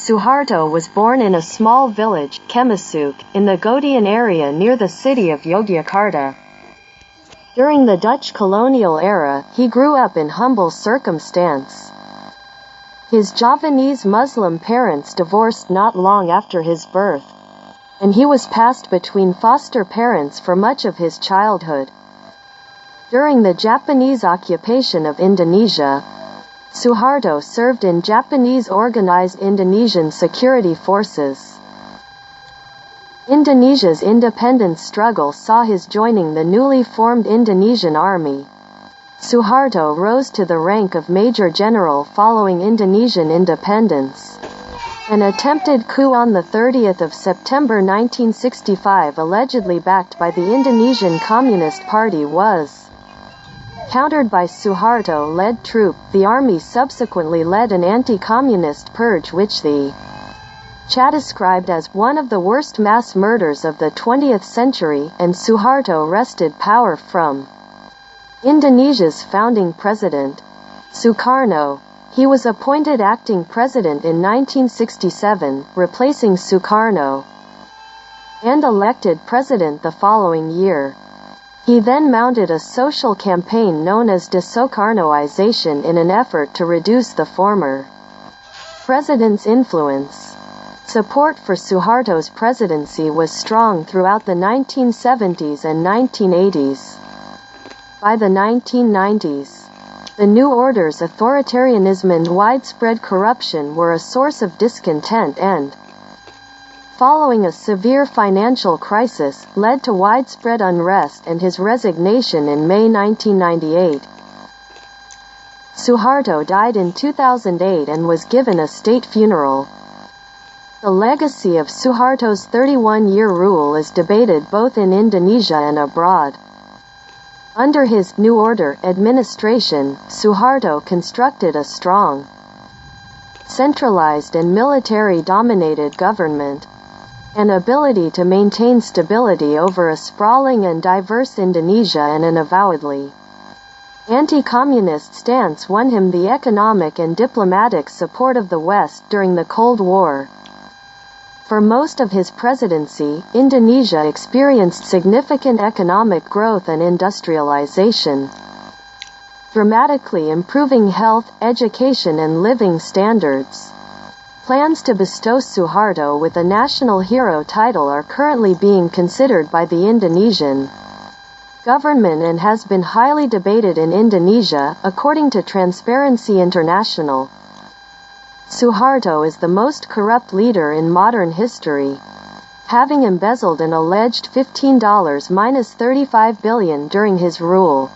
Suharto was born in a small village, Kemasuk, in the Godian area near the city of Yogyakarta. During the Dutch colonial era, he grew up in humble circumstance. His Javanese Muslim parents divorced not long after his birth, and he was passed between foster parents for much of his childhood. During the Japanese occupation of Indonesia, Suharto served in Japanese organized Indonesian security forces. Indonesia's independence struggle saw his joining the newly formed Indonesian army. Suharto rose to the rank of Major General following Indonesian independence. An attempted coup on the 30th of September 1965, allegedly backed by the Indonesian Communist Party, was countered by Suharto-led troop. The army subsequently led an anti-communist purge which the CHA described as one of the worst mass murders of the 20th century, and Suharto wrested power from Indonesia's founding president, Sukarno. He was appointed acting president in 1967, replacing Sukarno, and elected president the following year. He then mounted a social campaign known as desoekarnoization in an effort to reduce the former president's influence. Support for Suharto's presidency was strong throughout the 1970s and 1980s. By the 1990s, the New Order's authoritarianism and widespread corruption were a source of discontent and, following a severe financial crisis, led to widespread unrest and his resignation in May 1998. Suharto died in 2008 and was given a state funeral. The legacy of Suharto's 31-year rule is debated both in Indonesia and abroad. Under his New Order administration, Suharto constructed a strong, centralized and military-dominated government. An ability to maintain stability over a sprawling and diverse Indonesia and an avowedly anti-communist stance won him the economic and diplomatic support of the West during the Cold War. For most of his presidency, Indonesia experienced significant economic growth and industrialization, dramatically improving health, education and living standards. Plans to bestow Suharto with a national hero title are currently being considered by the Indonesian government and has been highly debated in Indonesia, according to Transparency International. Suharto is the most corrupt leader in modern history, having embezzled an alleged $15-35 billion during his rule.